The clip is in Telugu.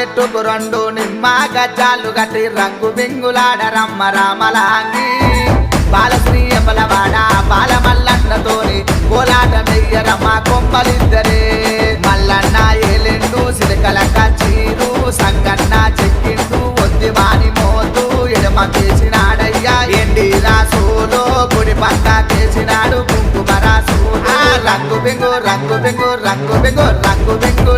చెట్టుకు రెండు నిమ్మ గజ్జాలు గట్టి రంగు బింగులాడ రమ్మ రామలాంగి బాలశ్రీ ఎపలవాడ బాల మల్లన్నతోని కోలాట మెయ్యరమ్మ కొమ్మలిద్దరే మల్లన్న ఏలెండు సిరికల కచ్చీరు సంగన్న చెక్కిండు ఒత్తివాని మోతు ఎడమ కేసినాడయ్యా ఎండి రాసోలో గుడి పక్క కేసినాడు కుంకుమ రాసు రంగు బింగు రంగు బింగు రంగు బింగు రంగు బింగు